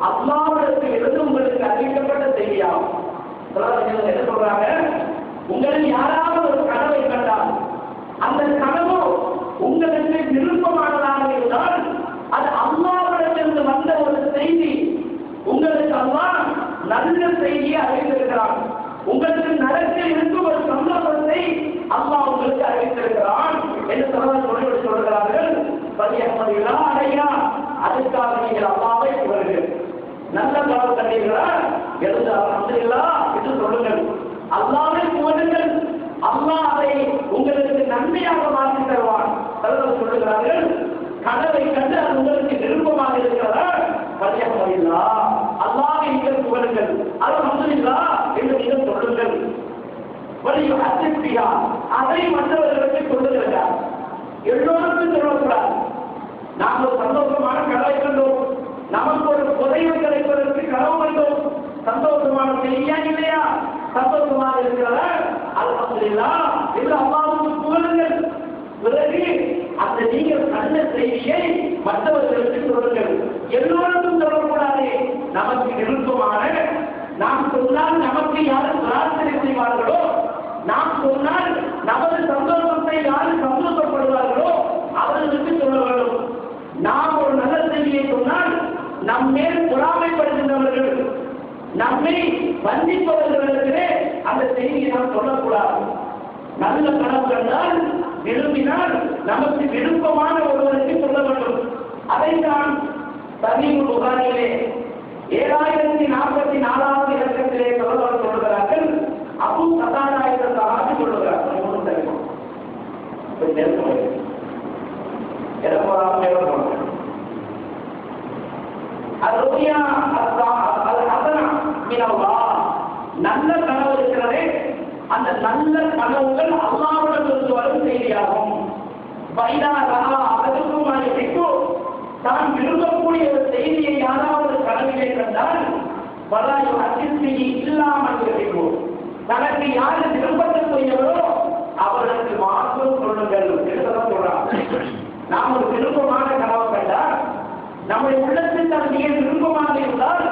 அல்லாஹ்விடத்தில் இருந்து உங்களுக்கு அறிவிக்கப்பட்ட செய்தியாகும். என்ன சொல்றாங்க? உங்களில் யாராவது ஒரு கனவை கண்டால் அந்த கனவு உங்களுக்கு விருப்பமானதாக இருந்தால் அது அல்லாஹ்விடத்திலிருந்து வந்த ஒரு செய்தி. உங்களுக்கு அல்லாஹ் நல்ல செய்தியை அறிவித்திருக்கிறான். உங்களுக்கு நடக்க இருக்கும் ஒரு சந்தர்ப்பத்தை அல்லாஹ் உங்களுக்கு அறிவித்திருக்கிறான் என்று சொல்கிறார்கள். அதுக்காக நீங்கள் அல்லாஹ்வை புகழுங்கள். நல்ல கனவு கண்டீர்களா? எழுந்து அல்ஹம்துலில்லாஹ் என்று சொல்லுங்கள். அல்லாஹ்வை புகழுங்கள். அல்லாஹ் அதை உங்களுக்கு நன்மையாக மாற்றி தருவான். சொல்லுகிறார்கள், கனவை கண்டு அது உங்களுக்கு விருப்பமாக இருக்கிறதா? அல்லாஹ்வை நீங்கள் புகழுங்கள். அல்ஹம்துலில்லாஹ் என்று நீங்கள் சொல்லுங்கள். அதை மற்றவர்களுக்கு சொல்லுகிறார். எல்லோருக்கும் சொல்லக்கூடாது. நாம் ஒரு சந்தோஷமான கனவை கண்டோம், நமக்கு ஒரு உதவி கிடைப்பதற்கு கனவு கண்டோம், சந்தோஷமான செய்தியா இல்லையா? சந்தோஷமாக இருக்கிறதா? அல்ஹம்துலில்லாஹ் என்று அல்லாஹ்வுக்கு புகழுங்கள். பிறகு அந்த நீங்கள் கண்ட செய்தியை மற்றவர்களுக்கு சொல்லுங்கள். எல்லோருக்கும் சொல்லக்கூடாது. நமக்கு விருப்பமான, நாம் சொன்னால் நமக்கு யாரும் பிரார்த்தனை செய்வார்களோ, நாம் சொன்னால் நமது சந்தோஷத்தை யாரும் சந்தோஷப்படுவார்களோ அவர்களுக்கு சொல்ல வேண்டும். நாம் ஒரு நல்ல செய்தியை சொன்னால் நம்மேல் பொறாமைப்படுகின்றவர்கள், நம்மை வஞ்சிப்பவர்களுக்கு அந்த செய்தியை நாம் சொல்லக்கூடாது. நல்ல கனவு கண்டால் விரும்பினால் நமக்கு விருப்பமான ஒருவருக்கு சொல்ல வேண்டும். அதைத்தான் சஹீஹ் புகாரியிலே 7044வது இலக்கத்திலே சொல்லுகிறார்கள். அபூ கதாதா என்ற சஹாபி சொல்லுகிறார், நல்ல கனவு இருக்கிறதே, அந்த நல்ல கனவுகள் அல்லாஹ்விடமிருந்து வரும் செய்தியாகும். தான் விரும்பக்கூடிய ஒரு செய்தியை யாராவது கனவிலே கண்டால் இல்லாமல் இருக்கும். தனக்கு யாரு விரும்பக்கூடியவரோ அவர்களுக்கு மாற்றம் சொல்லுங்கள் என்று சொல்றாங்க. நாம் ஒரு விருப்பமான கனவை கண்டால் நம்முடைய உள்ளத்தில் அது மிக விருப்பமாக இருந்தால்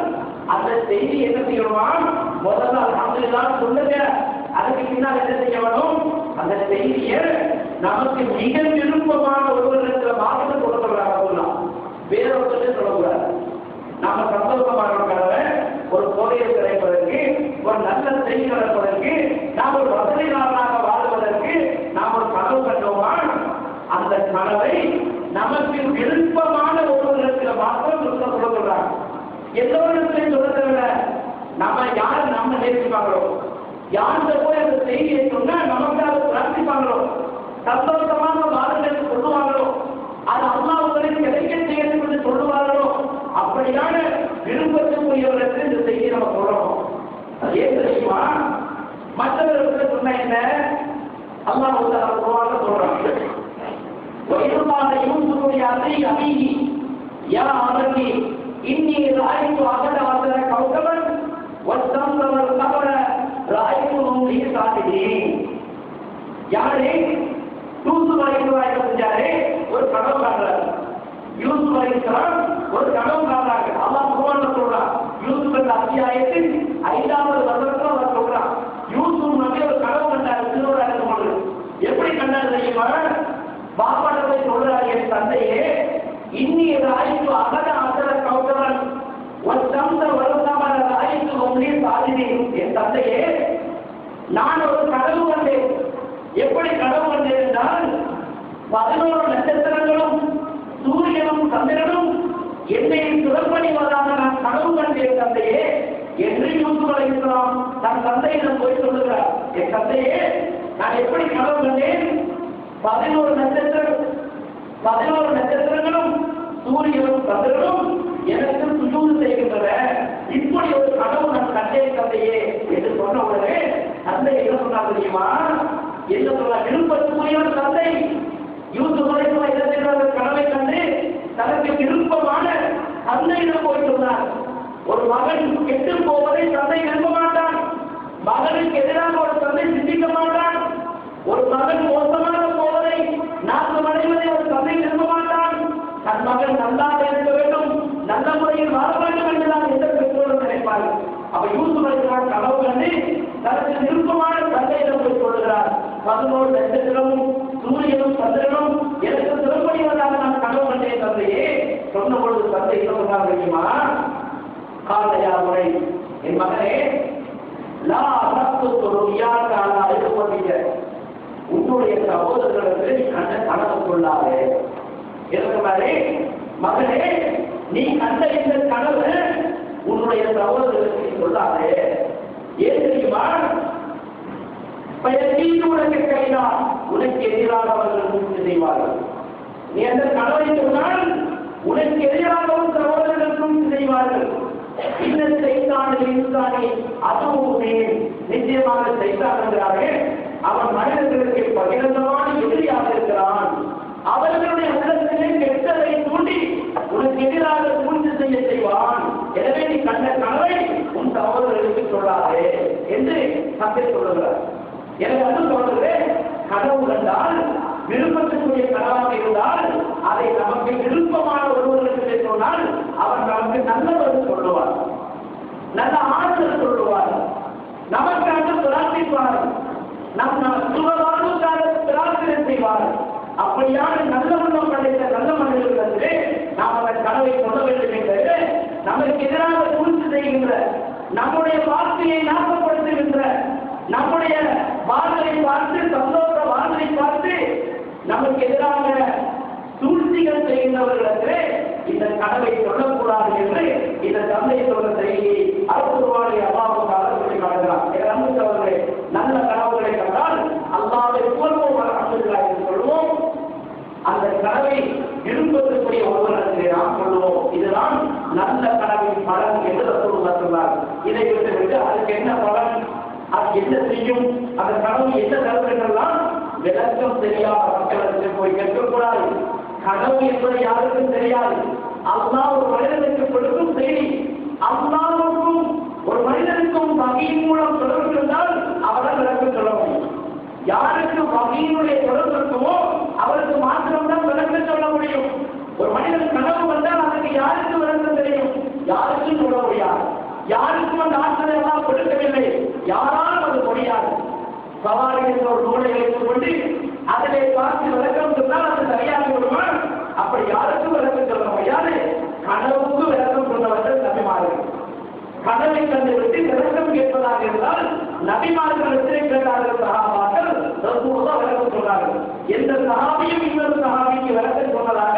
அந்த செய்தி என்ன செய்யணும்? முதல்ல அல்ஹம்துலில்லாஹ் சொல்லுங்க. அதுக்கு பின்னால் என்ன செய்ய வேணும்? அந்த செய்தியை நமக்கு மிக விருப்பமான ஒருவரிடத்தில் மாற்றம் கொடுக்கிறாங்க சொல்லலாம், வேறொருத்தர் சொல்லக்கூடாது. நாம சந்தோஷமான கனவை, ஒரு கோடையில் கிடைப்பதற்கு, ஒரு நல்ல செய்தி கிடைப்பதற்கு, நாம் ஒரு வசதியாளராக வாழ்வதற்கு நாம் ஒரு கனவு கண்டோமா, அந்த கனவை நமக்கு விருப்பமான ஒருவரிடத்தில் மாற்றம் சொல்லுகிறாங்க. எல்லோருக்கும் சொல்றதில்லை. நம்ம யார் நம்ம நேசிப்பாங்களோ, யார்கிட்ட போய் அந்த செய்தியை சொன்னா நமக்காக பிரார்த்திப்பாங்களோ, சந்தோஷமான வாதங்களுக்கு சொல்லுவாங்களோ, அது அல்லாஹ்வுக்கு கிடைக்க செய்யணும் என்று சொல்லுவார்களோ, அப்படியான விருப்பத்துக்குரியவர்களுக்கு இந்த செய்தியை நம்ம சொல்லணும். ஏன் தெரியுமா? மற்றவர்களுக்கு சொன்ன என்ன அல்லாஹ் குர்ஆன்ல சொல்றாங்க, وَإِذْ يُوسُفُ لِأَخِيهِ أَبِيهِ يَا أَبَتِ إِنِّي رَأَيْتُ أَحَدَ عَشَرَ كَوْكَبًا وَالشَّمْسَ وَالْقَمَرَ رَأَيْتُهُمْ لِي سَاجِدِينَ. யாரே? யூசுப் அலைஹிஸ்ஸலாம் செஞ்சாரே, ஒரு கனவு காண்றார். யூசுப் அலைஹிஸ்ஸலாம் ஒரு கனவு காண்றாங்க. அல்லாஹ் குர்ஆன்ல சொல்றான், யூசுப் என்ற அத்தியாயத்தில் 5வது வசனத்துல அவர் சொல்றான், யூசுப் நபி ஒரு கனவு கண்டார் சிறுவராக இருக்கும்போது. எப்படி கண்டார் தெரியுமா? பாப்பாட்ட போய் சொல்றாரு, என் தந்தையே, இன்னி ராய்த்து அகத அகல கௌதவன் ஒரு சம்ச வருத்தமான ராய்த்து ஒன்றே சாதினே. என் தந்தையே, நான் ஒரு கனவு கண்டேன். எப்படி கனவு கண்டேன் என்றால் 11 நட்சத்திரங்களும் சூரியனும் சந்திரனும் என்னை சுரப்பணிவதாக நான் கனவு கண்டேன் தந்தையே தன் தந்தையிடம் போய் சொல்லுகிறார், என் தந்தையே, நான் எப்படி கனவு கண்டேன்? 11 நட்சத்திரங்களும் சூரியனும் சந்திரனும் எனக்கு சுஜூது செய்கின்றன. இப்படி ஒரு கனவு நான் கண்டேன் தந்தையே என்று சொன்ன உடனே தந்தை என்ன சொன்னார் தெரியுமா? என்ன சொல்ல, விருப்பத்துக்குரிய தந்தை யூசுப் அலைஹிஸ்ஸலாம் கனவை கண்டு தனக்கு விருப்பமான தந்தையிடம் போய் சொன்னார். ஒரு மகன் கெட்டு போவதை தந்தை விரும்ப மாட்டான். மகனுக்கு எதிராக ஒரு தந்தை சிந்திக்க மாட்டான். ஒரு மகன் மோசமாக போவதை, நாசம் அடைவதை ஒரு தந்தை விரும்ப மாட்டான். தன் மகன் நல்லாக இருக்க வேண்டும், நல்ல முறையில் வாழ வேண்டும் என்றுதான் எந்த பெற்றோரும் நினைப்பார்கள். அப்ப யூசுப் அலைஹிஸ்ஸலாம் கனவு கண்டு தனக்கு விருப்பமான தந்தையிடம் போய் சொல்லுகிறார், 11 நட்சத்திரமும் சூரியனும் சந்திரனும் எனக்கு சிறப்படைவதாக நான் கனவு கண்டேன் தந்தையே. சொன்ன பொழுது தந்தை என்ன சொன்னார் தெரியுமா? காலையா முறை, என் மகனே, லா அனத்து தொழுவியாக்கான அழைக்கப்பட்டீங்க, உன்னுடைய சகோதரர்களுக்கு நீ கண்ட கனவு கொள்ளாதே. இருக்கிறாரே மகனே, நீ கண்ட இந்த கனவு உன்னுடைய சகோதரர்களுக்கு சொல்லாதே. ஏன் தெரியுமா? பயத்தீட்டு உனக்கு கைதா, உனக்கு எதிராக அவர்கள் முயற்சி செய்வார்கள். நீ அந்த கனவை சொன்னால் உனக்கு எதிராகவும் சகோதரர்கள் முயற்சி செய்வார்கள். இன்னும் செய்தானே இருந்தானே அதுவும் நிச்சயமாக செய்தான் என்கிறாரே, அவன் மனிதர்களுக்கு பகிரங்கமான எதிரியாக இருக்கிறான். அவர்களுடைய உள்ளத்திலே கெட்டதை தூண்டி உனக்கு எதிராக சூழ்ச்சி செய்ய செய்வான். எனவே நீ கண்ட கனவை உன் சகோதரர்களுக்கு சொல்லாதே என்று தந்தை சொல்லுகிறார். எனவே அது சொல்றேன், கனவு கண்டால் விருப்பத்துக்குரிய கனவாக இருந்தால் அதை நமக்கு விருப்பமான ஒருவர்களுக்கு சொன்னால் அவர் நமக்கு நல்லவர் சொல்லுவார், நல்ல ஆற்றல் சொல்லுவார், நமக்காக பிரார்த்திப்பார், நம் சுகவாழ்வுக்காக பிரார்த்தனை செய்வார். அப்படியான நல்ல உள்ளம் படைத்த நல்ல மனிதர்களிடத்திலே நாம் அந்த கனவை சொல்ல வேண்டும் என்பது நமக்கு எதிராக சூழ்ச்சி செய்கின்ற, நம்முடைய வாழ்க்கையை நாசப்படுத்துகின்ற, நம்முடைய வாழ்வை பார்த்து சந்தோஷ வாழ்வை பார்த்து நமக்கு எதிராக சூழ்ச்சிகள் செய்கின்றவர்களுக்கு இந்த கனவை சொல்லக்கூடாது என்று இந்த தந்தை சொல்ற செய்தியை அற்புதமான அல்லாஹ்வுக்காக சொல்லி காட்டுகிறார். நல்ல கனவுகளை கண்டால் அல்லாஹ்வை புகழ்வோம், அல்ஹம்துலில்லாஹ் என்று சொல்லுவோம். அந்த கனவை விரும்பக்கூடிய ஒருவருக்கு நாம் சொல்லுவோம், இதுதான் நல்ல கனவின் பலன் என்று ரசூலுல்லாஹ் சொன்னார். இதை விட்டு அதுக்கு என்ன பலன், அது என்ன செய்யும், அந்த கனவு என்ன தரும் என்றெல்லாம் விளக்கம் தெரியாத மக்களுக்கு போய் கேட்கக்கூடாது. கனவு என்பது யாருக்கும் தெரியாது. அல்லாஹ் ஒரு மனிதனுக்கு கொடுக்கும் செய்தி, அல்லாஹ்வுக்கும் ஒரு மனிதனுக்கும் வகையின் மூலம் தொடர்பு இருந்தால் அவரால் விளக்கம் சொல்ல முடியும். யாருக்கு வகையினுடைய தொடர்பு இருக்குமோ அவருக்கு மாத்திரம்தான் விளக்கம் சொல்ல முடியும். ஒரு மனிதன் கனவு வந்தால் அதற்கு யாருக்கு விளக்கம் தெரியும்? யாருக்கும் சொல்ல முடியாது. யாருக்கும் அந்த ஆற்றலை எல்லாம் கொடுக்கவில்லை, யாராலும் அது முடியாது. சவாரி என்ற ஒரு நூலை வைத்துக் கொண்டு அதிலே பார்த்து விளக்கம் சொன்னால் அது சரியாக வருமா? அப்படி யாருக்கும் விளக்கம் சொல்ல முடியாது. கனவுக்கு விளக்கம் சொன்னவர்கள் நபிமார்கள். கனவை கண்டுவிட்டு விளக்கம் கேட்பதாக இருந்தால் நபிமார்களுக்கு கேட்டார்கள் சஹாபாக்கள், ரசூலுல்லாஹ் விளக்கம் சொன்னார்கள். எந்த சஹாபியும் இன்னொரு சஹாபிக்கு விளக்கம் சொன்னதாக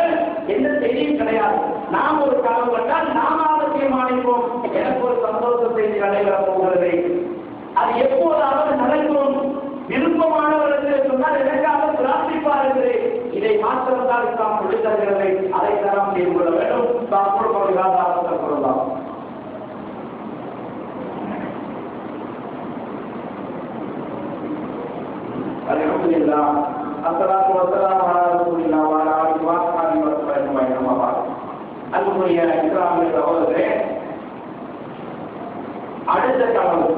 எந்த செய்தியும் கிடையாது. நாம் ஒரு கனவு கண்டால் நாம் ஆரோக்கியமானிப்போம், எனக்கு ஒரு சந்தோஷ செய்தி நடைபெற போகிறது, அது எப்போதாவது நடக்கும், விருப்பமானவர்களுக்கு சொன்னால் எனக்காக பிரார்த்திப்பார்கள். இதை மாற்றம்தான் இஸ்லாம் சொல்லித் தருகிறது. அதை நாம் செய்து கொள்ள வேண்டும். சொல்லலாம். அல்ஹம்துலில்லாஹ், அஸ்ஸலாத்து வஸ்ஸலாமு அலா ரசூலில்லாஹ் வ அலா ஆலிஹி வ ஸஹ்பிஹி வஸல்லம். அன்புடைய இஸ்லாமிய சகோதரரே, அடுத்த கனவு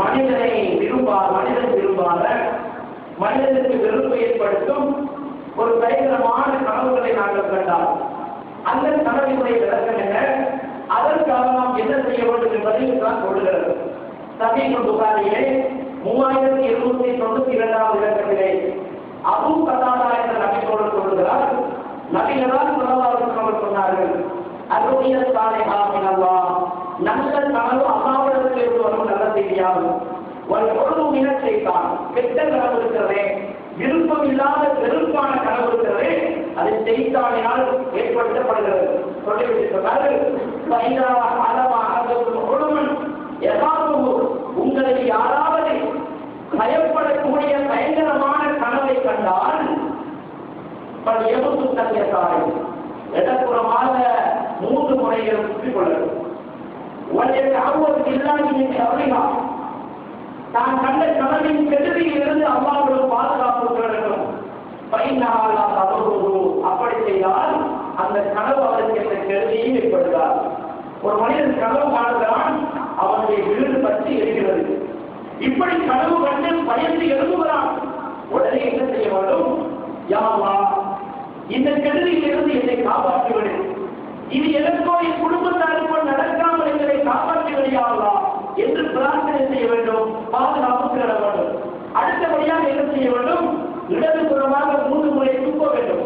மனிதன் விரும்பாத, மனிதனுக்கு வெறுப்பை ஏற்படுத்தும் ஒரு பயங்கரமான கனவுகளை நாங்கள் கண்டால் அந்த கனவினுடைய விளக்கம் என்ன, அதற்காக நாம் என்ன செய்ய வேண்டும் என்பதை நான் சொல்லுகிறது. சஹீஹ் புகாரியிலே 3292 இலக்கத்திலே அபூ கதாதா என்ற நபித்தோடு சொல்லுகிறார், நபிகளால் ஸல்லல்லாஹு அலைஹி வஸல்லம் சொன்னார்கள், அருளிய சாலிஹா மினல்லாஹ், நல்ல கனவு அல்லாஹ்விடத்திலிருந்து வரும் நல்ல செய்தியாகும். ஒரு பொழுது மினச்சைத்தான், கெட்ட கனவு இருக்கிறதே, விருப்பம் இல்லாத வெறுப்பான கனவு இருக்கிறதே, அது செய்தானினால் ஏற்படுத்தப்படுகிறது. சொல்லிவிட்டு சொன்னார்கள், சொல்கிறார்கள், இடப்புறமாக 3 முறைகள் சுற்றிக் கொள்ளணும். தான் கண்ட கனவின் கெடுதியில் இருந்து அல்லாஹ்வுடைய பாதுகாப்பு வேண்டும். பையனாலா தவறு அப்படி செய்தால் அந்த கனவு அவருக்கு எந்த கெடுதியும் ஏற்படுத்தார். ஒரு மனிதன் கனவு காணுகிறான், அவனுடைய வீடு பற்றி எரிகிறது. இப்படி கனவு கண்டு பயந்து எழுதுகிறான். உடனே என்ன செய்ய வேண்டும்? யா அல்லாஹ், இந்த கெடுதியில் இருந்து என்னை காப்பாற்றிவிடு. இது எனக்கோ என் குடும்பத்தாருக்கோ நடக்காமல் எங்களை காப்பாற்றிவிடு யா அல்லாஹ் என்று பிரார்த்தனை செய்ய வேண்டும். பாதுகாப்பு தேட வேண்டும். அடுத்தபடியாக என்ன செய்ய வேண்டும்? இடதுபுறமாக 3 முறை துப்ப வேண்டும்.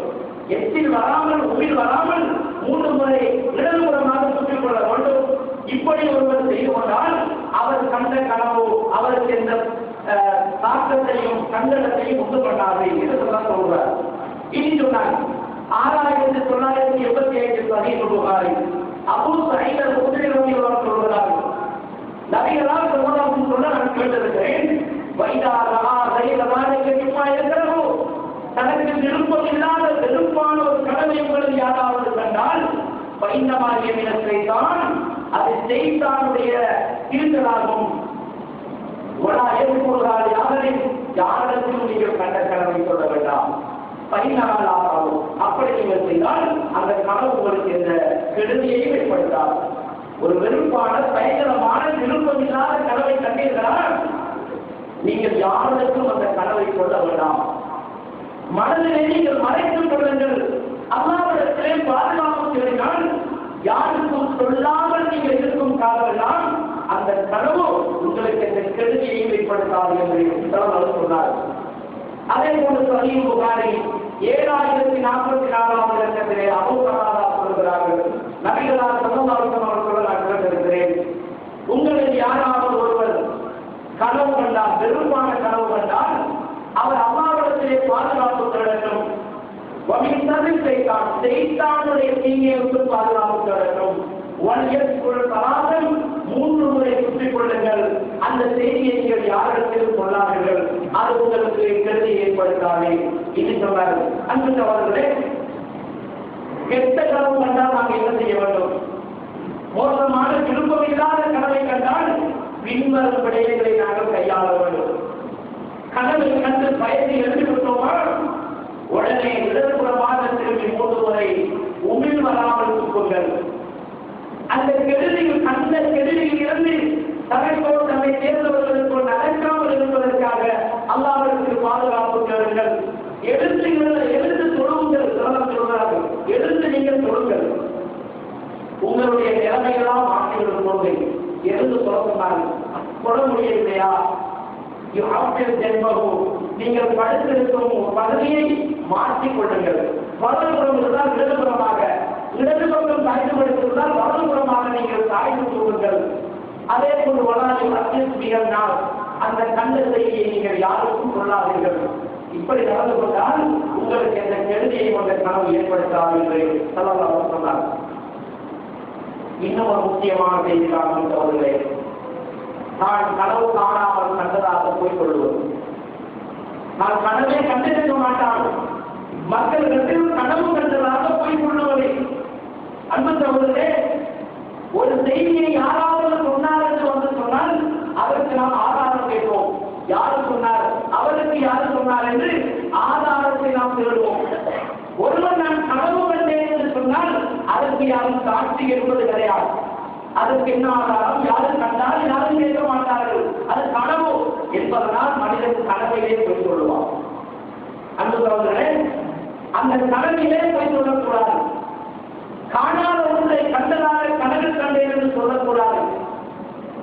எச்சில் வராமல் உயிர் வராமல் 3 முறை இடதுபுறமாக துப்பிக் கொள்ள வேண்டும். இப்படி ஒருவர் செய்து கொண்டால் அவர் கண்ட கனவு அவருக்கு எந்த தாக்கத்தையும் சங்கடத்தையும் உண்டு பண்ணாது என்று சொல்றார். இனி சொன்னார் 6985 சஹீஹ் புகாரி அபூ சயீத் அல்-குத்ரி ரலியல்லாஹு அன்ஹு சொல்கிறார்கள், நபிகளால் ஸல்லல்லாஹு சொல்ல நான் கேட்டிருக்கிறேன், வைதா ரஆ கைரவானிக மிம்மா யக்ரஹு, தனக்கு விருப்பம் இல்லாத வெறுப்பான ஒரு கனவை உங்களில் யாராவது கண்டால் பைன்னமா யமின ஷைத்தான், அது ஷைத்தானுடைய தீர்த்தலாகும். வலா யகுலால் யாரிடத்திலும் நீங்கள் கண்ட கனவை சொல்ல வேண்டாம். பைன்னலாகும், அப்படி நீங்கள் செய்தால் அந்த கனவு உங்களுக்கு எந்த கெடுதியையும் ஏற்படுத்தாது. ஒரு வெறுப்பான பயங்கரமான விருப்பம் இல்லாத கனவை கண்டீர்களா, நீங்கள் யாருக்கும் அந்த கனவை சொல்ல வேண்டாம். மனதிலே நீங்கள் மறைத்துக் கொள்ளுங்கள். அல்லாஹ்விடத்திலே பாதுகாப்பு தேடினால் யாருக்கும் சொல்லாமல் நீங்கள் இருக்கும் காலமெல்லாம் அந்த கனவு உங்களுக்கு எந்த கெடுதியையும் ஏற்படுத்தாது என்று சொன்னார். அதே போன்று சஹீஹ் புகாரி 7044வது இலக்கத்திலே அபூ ஹுரைரா சொல்கிறார்கள், நபிகளார் ஸல்லல்லாஹு அலைஹி வஸல்லம் நான் கேட்டிருக்கிறேன், உங்களில் யாராவது ஒருவர் கனவு கண்டால், வெறுப்பான கனவு கண்டால் அவர் அல்லாஹ்விடத்திலே பாதுகாப்பு தேடட்டும். ஷைத்தானுடைய தீங்கை விட்டு பாதுகாப்பு தேடட்டும். 3 முறை சுற்றிக் கொள்ளுங்கள். அந்த செய்தியை நீங்கள் யாரிடத்திலும் சொல்லாதீர்கள், அது உங்களுக்கு கெடுதியை ஏற்படுத்தாது இது சொன்னார்கள். அன்புள்ளவர்களே, கெட்ட கனவு கண்டால் நாம் என்ன செய்ய வேண்டும்? மோசமான விருப்பம் இல்லாத கனவை கண்டால் பின்வரும் விடயங்களை நாங்கள் கையாள வேண்டும். கனவை கண்டு பயத்தை எழுதிவிட்டோமா, உடனே இடதுபுறமாக திரும்பி 3 முறை உமிழ் வராமல் துப்புங்கள். அந்த கெடுதியில் கண்ட கெடுதியில் இருந்து தனக்கோ தன்னை சேர்ந்தவர்களுக்கோ நடக்காமல் இருப்பதற்காக அல்லாஹ்விற்கு பாதுகாப்பு கேளுங்கள். எழுந்து தொழுங்கள். சொல்கிறார்கள், எழுந்து நீங்கள் தொழுங்கள். உங்களுடைய நிலைமைகளாம் மாற்றிவிடும் போது எழுந்து சொல்லப்பட்டார்கள். சொல்ல முடியவில்லையா? நீங்கள் படுத்திருக்கும் பகுதியை மாற்றிக் கொள்ளுங்கள். வலதுபுறம் இருந்தால் இடதுபுறமாக, இடது பக்கம் சாய்ந்து படுத்திருந்தால் வலதுபுறமாக நீங்கள் சாய்ந்து கொள்ளுங்கள். அதே போன்று வளாகி அத்தியல் நாள் அந்த கண்ட செய்தியை நீங்கள் யாருக்கும் சொல்லாதீர்கள். இப்படி நடந்து கொண்டால் உங்களுக்கு எந்த கெடுதியை கொண்ட கனவு ஏற்படுத்தாது என்று ஸல்லல்லாஹு சொன்னார். இன்னும் ஒரு முக்கியமான செய்தி காண்பவர்களே, நான் கனவு காணாமல் கண்டதாக போய் கொள்வது. நான் கனவே கண்டிருக்க மாட்டான், மக்களிடத்தில் கனவு கண்டதாக போய் கொள்ளுவதை. அன்பு சகோதரரே, ஒரு செய்தியை யாராவது சொன்னார் என்று வந்து சொன்னால் அதற்கு நாம் ஆதாரம் கேட்போம். யாரு சொன்னார், அவருக்கு யாரு சொன்னார் என்று ஆதாரத்தை நாம் தேடுவோம். ஒருவர் நான் கனவு கண்டேன் என்று சொன்னால் அதற்கு யாரும் சாட்சி என்பது கிடையாது. அதற்கு என்ன ஆதாரம்? யாரும் கண்டால் யாரும் கேட்க மாட்டார்கள். அது கனவு என்பதனால் மனிதன் கனவிலே போய் சொல்லுவான். அன்பு சகோதரரே, அந்த கனவிலே போய் சொல்லக்கூடாது. காணாத ஒன்றை கண்டதாக கனவில் கண்டேன் என்று சொல்லக்கூடாது.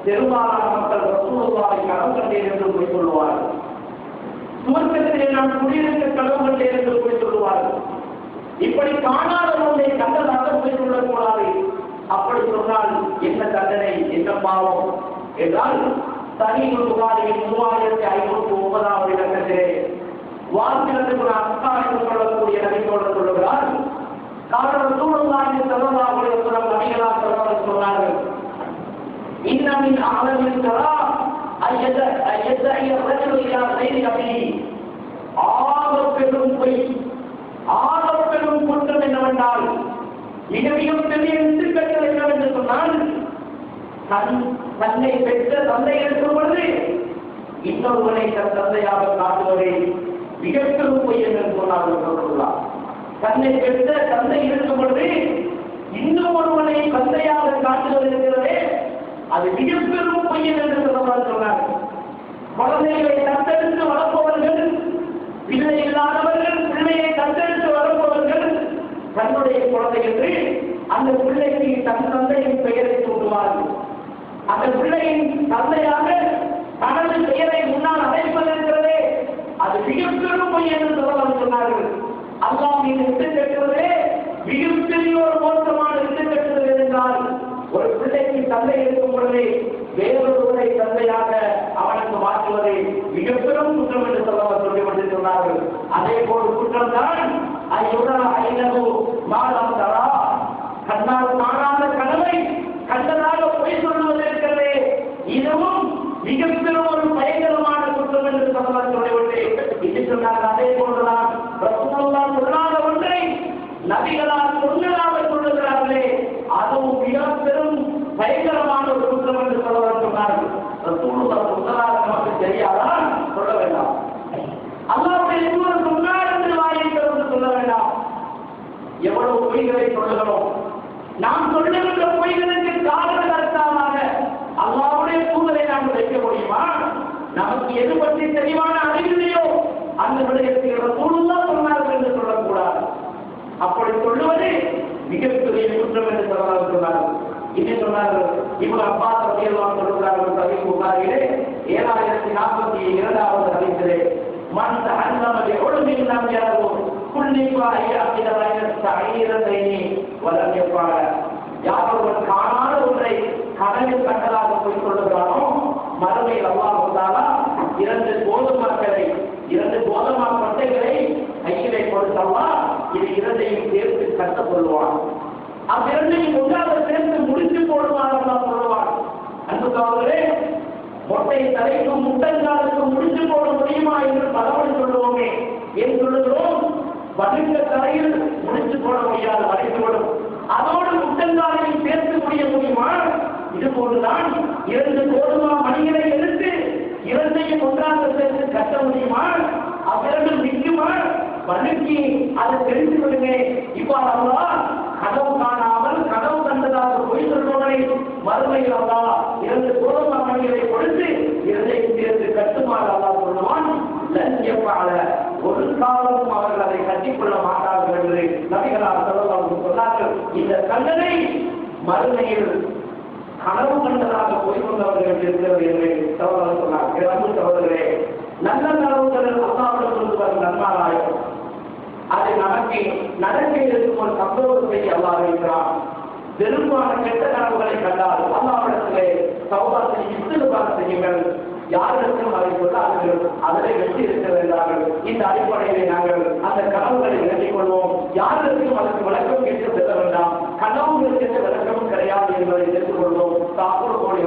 பெரும்பாலான மக்கள் ரசூலுல்லாஹை கனவு கண்டேன் என்று போய் சொல்லுவார்கள். சுவர்க்கத்திலே நான் குடியிருக்க கனவு கண்டேன் என்று போய் சொல்லுவார்கள். இப்படி காணாத ஒன்றை கண்டதாக போய் சொல்லக்கூடாது. அப்படி சொன்னால் என்ன தண்டனை, என்ன பாவம் என்றால், சஹீஹ் புகாரியின் 3509வது இலக்கத்திலே வார்த்தைகளுக்கு அஸ்ஸா என்று சொல்லக்கூடிய நபியோடு சொல்லுகிறார், காரணம் ரசூலுல்லாஹி ஸல்லல்லாஹு அலைஹி வஸல்லம் நபிகளார் சொன்னார்கள், இன்னமின் அமலின் தரா ஐயதஇ ரஜுலு இலா கைரி அபிஹி, ஆக பெரும் பொய் ஆகப்பெரும் குற்றம் என்னவென்றால், மிக மிக பெரிய இந்துக்கள் என்னவென்று சொன்னால், தன்னை பெற்ற தந்தை இருக்கும் பொழுது இன்னொருவனை தன் தந்தையாக காட்டுவதை மிகப்பெரும் பொய் என்று சொன்னார்கள். தன்னை பெற்ற தந்தை இருக்கும் பொழுது இன்னும் ஒருவனை தந்தையாக காட்டுவது இருக்கிறதே, அது மிகப்பெரும் பொய் என்று சொன்னார். குழந்தைகளை தத்தெடுத்து வளர்ப்பவர்கள், பிள்ளை இல்லாதவர்கள் பிள்ளையை தத்தெடுத்து வளர்ப்பவர்கள் தன்னுடைய குழந்தை என்று அந்த பிள்ளைக்கு தன் தந்தையின் பெயரை சூட்டுவார்கள். அந்த பிள்ளையின் தந்தையாக தனது பெயரை முன்னால் அழைப்பதற்கிறதே, அது மிகப்பெரும் பொய் என்று சொன்னார்கள். அல்லாஹ் மீது விட்டு கட்டுவதே மிகப்பெரிய ஒரு மோசமான விட்டு கட்டுவது என்றால், ஒரு பிள்ளைக்கு தந்தை இருக்கும் பொழுது வேறொருவரை தந்தையாக அவனுக்கு மாற்றுவதை மிகப்பெரும் குற்றம் என்று சொல்லி சொன்னார்கள். அதே போல் குற்றம் தான் மாதம் தரா, கண்ணால் காணாத கனவை கண்டதாக பொய் சொல்லுவது இருக்கிறதே, இதுவும் மிகப்பெரும் ஒரு பயங்கரமான குற்றம் என்று சொன்னார்கள். அதே போன்றுதான் ரசூலுல்லாஹ் சொல்லாத ஒன்றை நபிகளால் சொன்னதாக சொல்லுகிறார்களே, அதுவும் மிகப்பெரும் பயங்கரமான ஒரு குற்றம் என்று சொன்னார்கள். ரசூலுல்லாஹ் சொன்னதாக நமக்கு தெரியாதா? சொல்ல வேண்டாம். அல்லாஹ்வுடைய தூதர் சொன்னார் என்று வாயை திறந்து சொல்ல வேண்டாம். எவ்வளவு பொய்களை சொல்லுகிறோம். நாம் சொல்லுகின்ற பொய்களுக்கு காரணகர்த்தாவாக அல்லாஹ்வுடைய தூதரை நாம் வைக்க முடியுமா? நமக்கு எது பற்றி தெளிவான அறிவில்லையோ அந்த விடயத்தில் ரசூலுல்லாஹ் சொன்னார்கள் என்று சொல்லக்கூடாது. அப்படி சொல்லுவது மிகப்பெரிய குற்றம் என்று சொன்னார்கள். இன்னும் சொன்னார்கள், இப்னு அப்பாஸ் ரலியல்லாஹு சொல்கிறார்கள் சஹீஹ் புகாரியிலே 7042வது ஹதீஸிலே, மன் தஅல்லம பிஉல்மின் லம் யரஹு குல்லிஃபா யஅகித பைன ஸஈரத்தைனி வலம் யஃபஅல. யாரொருவர் காணாத ஒன்றை கனவில் கண்டதாக போய் சொல்லுகிறானோ, மறுமையில் அல்லாஹ் தஆலா 2 கோதுமை பட்டைகளை கையிலே கொடுத்தவா இது 2ஐயும் சேர்த்து கட்ட சொல்லுவான். அந்த 2ஐயும் ஒன்றாக சேர்த்து முடித்து போடுவான் சொல்லுவான். அன்பு சகோதரரே, மொட்டை தலைக்கும் முட்டங்காலுக்கும் முடித்து போட முடியுமா என்று பலவழி சொல்லுவோமே. ஏன் சொல்லுகிறோம்? வடிந்த தலையில் முடித்து போட முடியாது, வரைந்துவிடும். அதோடு முட்டங்காலையும் சேர்த்து முடியுமா? இது போன்றுதான் 2 கோதுமை மணிகளை எடுத்து 2ஐயும் ஒன்றாக சேர்த்து கட்ட முடியுமா? அவ்விரண்டும் நிற்குமா? வலுக்கி அதை தெரிந்து விடுங்க. இவ்வாறு அல்லாஹ் கனவு காணாமல் கனவு கண்டதாக பொய் சொல்பவனை மறுமையில் அல்லாஹ் 2 கோதுமை மணிகளை கொடுத்து 2ஐயும் சேர்த்து கட்டுமாறு அல்லாஹ் சொல்லுவான். ஒரு காலம் அவர்கள் அதை கட்டிக்கொள்ள மாட்டார்கள் என்று நபிகளார் சொன்னார்கள். இந்த தண்டனை மறுமையில் கனவு கண்டதாக பொய் கொண்டவர்கள் இருக்கிறது என்று சகோதரர் சொன்னார். அன்பு சகோதரரே, நல்ல கனவுகள் அல்லாஹ்விடம் இருந்து வரும் நன்மாராயம். அது நமக்கு நடக்க இருக்கும் ஒரு சம்பவத்தை அல்லாஹ் இருக்கிறான். பெரும்பான கெட்ட கனவுகளை கண்டால் அல்லாஹ்விடத்திலே தௌபா செய்து இஸ்திக்பார் செய்யுங்கள். யாரிடத்திலும் அதை சொல்லார்கள், அதிலே வெற்றி இருக்க வேண்டார்கள். இந்த அடிப்படையிலே நாங்கள் அந்த கனவுகளை விளக்கிக் கொள்வோம். யாரிடத்திலும் அதற்கு விளக்கம் கேட்டு செல்ல வேண்டாம். கனவுகளுக்கு விளக்கம் கிடையாது என்பதை தெரிந்து கொள்வோம். தாக்கூர் கோடி